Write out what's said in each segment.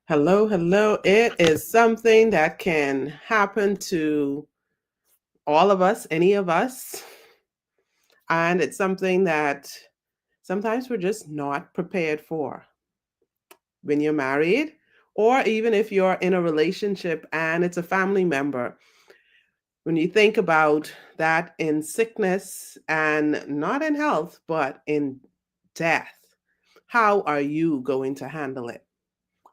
Hello, hello. It is something that can happen to all of us, any of us. And it's something that sometimes we're just not prepared for when you're married, or even if you're in a relationship and it's a family member. When you think about that in sickness and not in health, but in death, how are you going to handle it?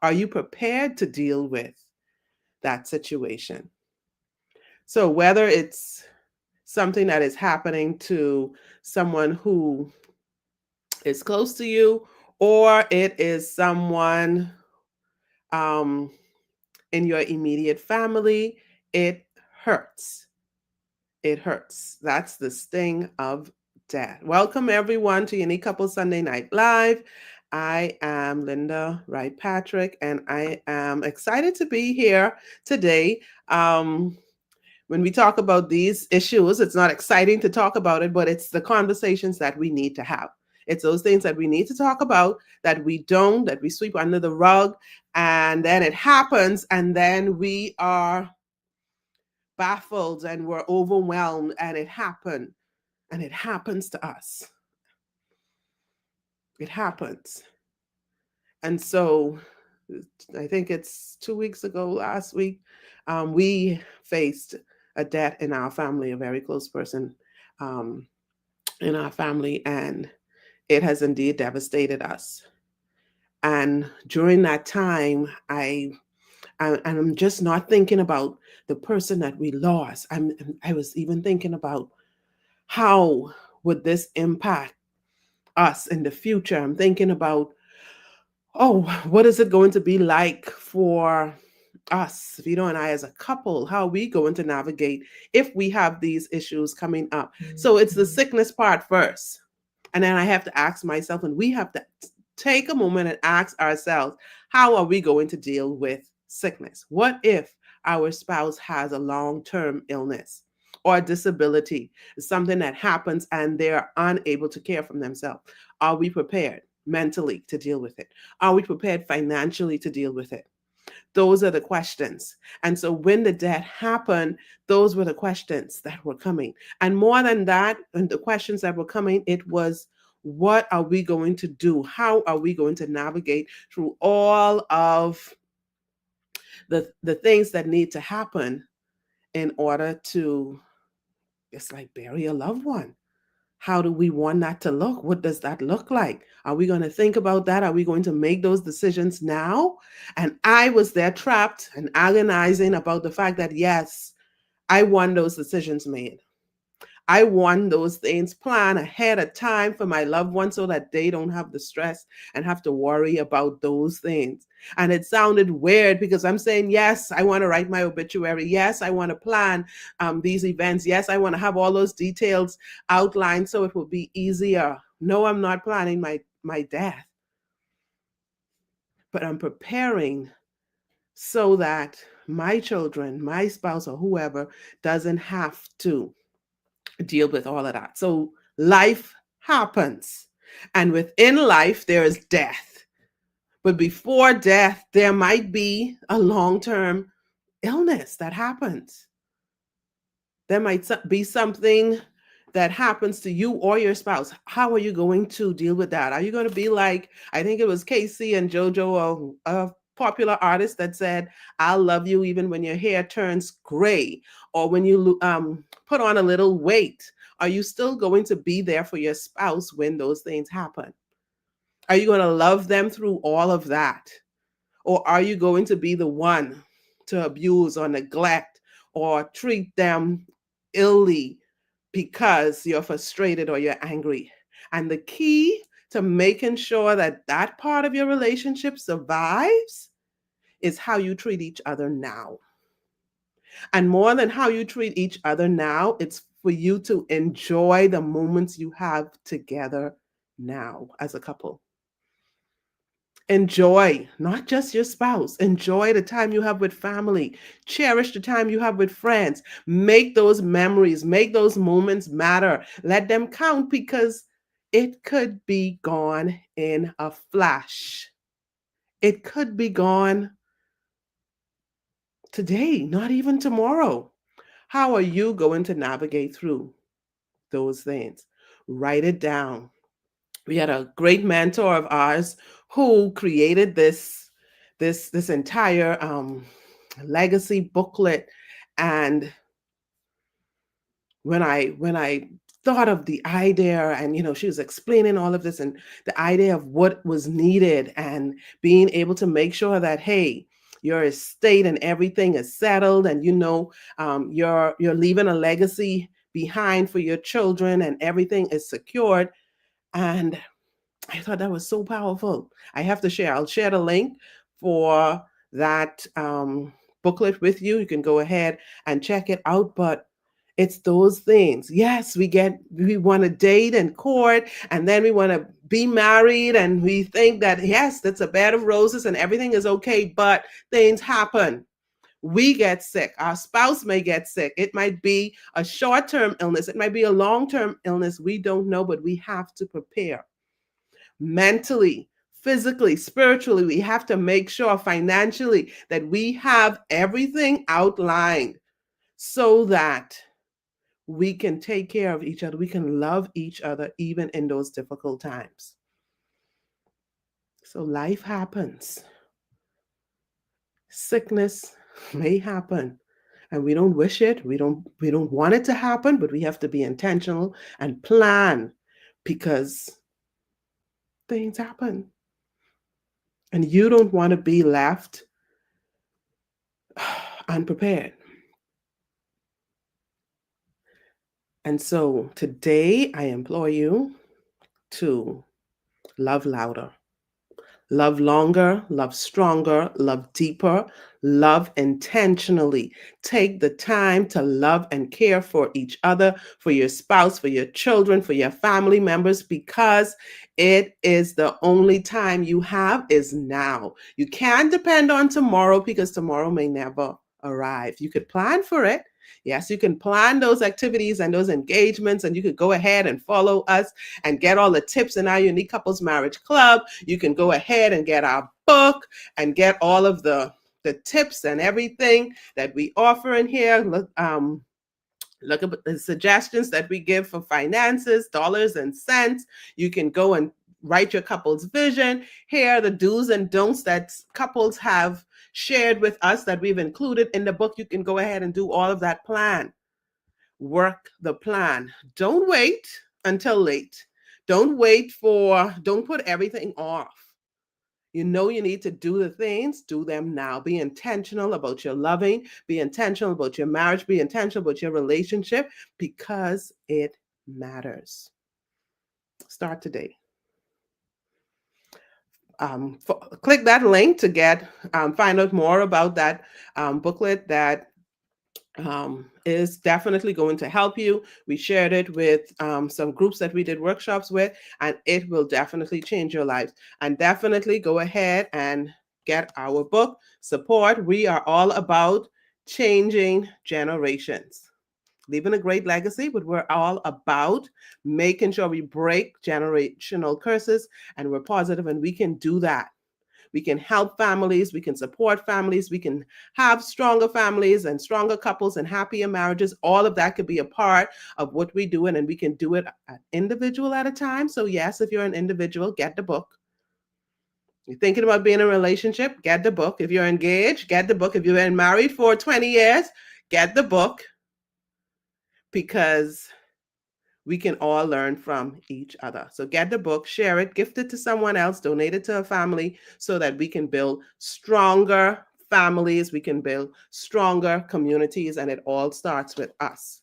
Are you prepared to deal with that situation? So, whether it's something that is happening to someone who is close to you, or it is someone um, in your immediate family, it hurts. It hurts. That's the sting of death. Welcome, everyone, to Unique Couple Sunday Night Live. I am Linda Wright Patrick, and I am excited to be here today. When we talk about these issues, it's not exciting to talk about it, but it's the conversations that we need to have. It's those things that we need to talk about that we don't, that we sweep under the rug, and then it happens, and then we are baffled and we're overwhelmed, and it happened, and it happens to us. It happens. And so I think it's 2 weeks ago, last week, we faced a death in our family, a very close person um, in our family, and it has indeed devastated us. And during that time, I'm just not thinking about the person that we lost. I was even thinking about how would this impact us in the future. I'm thinking about, oh, what is it going to be like for us, Vito and I, as a couple? How are we going to navigate if we have these issues coming up? So it's the sickness part first. And then I have to ask myself, and we have to take a moment and ask ourselves, how are we going to deal with sickness? What if our spouse has a long term illness or a disability, something that happens and they're unable to care for themselves? Are we prepared mentally to deal with it? Are we prepared financially to deal with it? Those are the questions. And so when the death happened, those were the questions that were coming. And more than that, and the questions that were coming, it was, what are we going to do? How are we going to navigate through all of the things that need to happen in order to, it's like, bury a loved one? How do we want that to look? What does that look like? Are we going to think about that? Are we going to make those decisions now? And I was there trapped and agonizing about the fact that, yes, I want those decisions made. I want those things planned ahead of time for my loved ones so that they don't have the stress and have to worry about those things. And it sounded weird because I'm saying, yes, I want to write my obituary. Yes, I want to plan these events. Yes, I want to have all those details outlined so it will be easier. No, I'm not planning my death, but I'm preparing so that my children, my spouse, or whoever doesn't have to deal with all of that. So life happens. And within life, there is death. But before death, there might be a long term illness that happens. There might be something that happens to you or your spouse. How are you going to deal with that? Are you going to be like, I think it was Casey and JoJo, a popular artist, that said, I'll love you even when your hair turns gray or when you put on a little weight? Are you still going to be there for your spouse when those things happen? Are you going to love them through all of that? Or are you going to be the one to abuse or neglect or treat them illy because you're frustrated or you're angry? And the key to making sure that that part of your relationship survives is how you treat each other now. And more than how you treat each other now, it's for you to enjoy the moments you have together now as a couple. Enjoy not just your spouse, enjoy the time you have with family, cherish the time you have with friends, make those memories, make those moments matter, let them count, because it could be gone in a flash. It could be gone today, not even tomorrow. How are you going to navigate through those things? Write it down. We had a great mentor of ours who created this entire legacy booklet, and when I thought of the idea, and she was explaining all of this and the idea of what was needed, and being able to make sure that, hey, your estate and everything is settled, and you're leaving a legacy behind for your children, and everything is secured. And I thought that was so powerful. I have to share. I'll share the link for that booklet with you. You can go ahead and check it out. But it's those things. Yes, we want to date and court, and then we want to be married, and we think that, yes, that's a bed of roses and everything is okay, but things happen. We get sick. Our spouse may get sick. It might be a short term illness, it might be a long term illness. We don't know, but we have to prepare mentally, physically, spiritually. We have to make sure financially that we have everything outlined so that we can take care of each other. We can love each other even in those difficult times. So life happens. Sickness may happen. And we don't wish it. We don't want it to happen, but we have to be intentional and plan, because things happen. And you don't want to be left unprepared. And so today I implore you to love louder, love longer, love stronger, love deeper, love intentionally. Take the time to love and care for each other, for your spouse, for your children, for your family members, because it is the only time you have is now. You can't depend on tomorrow, because tomorrow may never arrive. You could plan for it. Yes, you can plan those activities and those engagements, and you could go ahead and follow us and get all the tips in our Unique Couples Marriage Club. You can go ahead and get our book and get all of the tips and everything that we offer in here. Look at the suggestions that we give for finances, dollars and cents. You can go and write your couple's vision. Here are the do's and don'ts that couples have shared with us that we've included in the book. You can go ahead and do all of that plan. Work the plan. Don't wait until late. Don't put everything off. You know you need to do the things, do them now. Be intentional about your loving, be intentional about your marriage, be intentional about your relationship, because it matters. Start today. Click that link to find out more about that booklet that is definitely going to help you. We shared it with some groups that we did workshops with, and it will definitely change your lives. And definitely go ahead and get our book. Support. We are all about changing generations, leaving a great legacy, but we're all about making sure we break generational curses, and we're positive, and we can do that. We can help families, we can support families, we can have stronger families and stronger couples and happier marriages. All of that could be a part of what we're doing, and we can do it an individual at a time. So yes, if you're an individual, get the book. You're thinking about being in a relationship, get the book. If you're engaged, get the book. If you've been married for 20 years, get the book, because we can all learn from each other. So get the book, share it, gift it to someone else, donate it to a family, so that we can build stronger families, we can build stronger communities, and it all starts with us.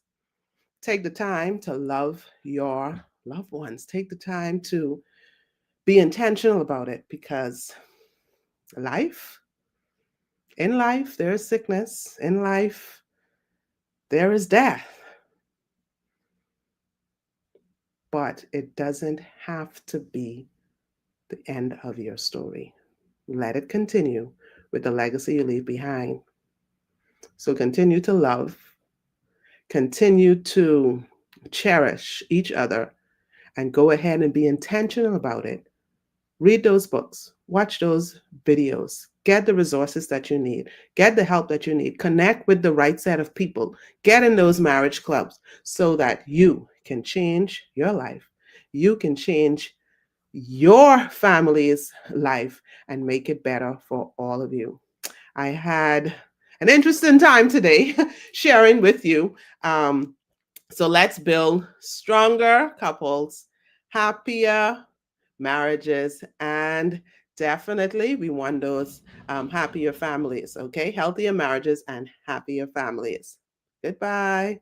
Take the time to love your loved ones. Take the time to be intentional about it, because life, in life, there is sickness. In life, there is death. But it doesn't have to be the end of your story. Let it continue with the legacy you leave behind. So continue to love, continue to cherish each other, and go ahead and be intentional about it, Read those books, watch those videos, get the resources that you need, get the help that you need, connect with the right set of people, get in those marriage clubs so that you can change your life. You can change your family's life and make it better for all of you. I had an interesting time today sharing with you. Um, so let's build stronger couples, happier marriages, and definitely we want those happier families, okay? Healthier marriages and happier families. Goodbye.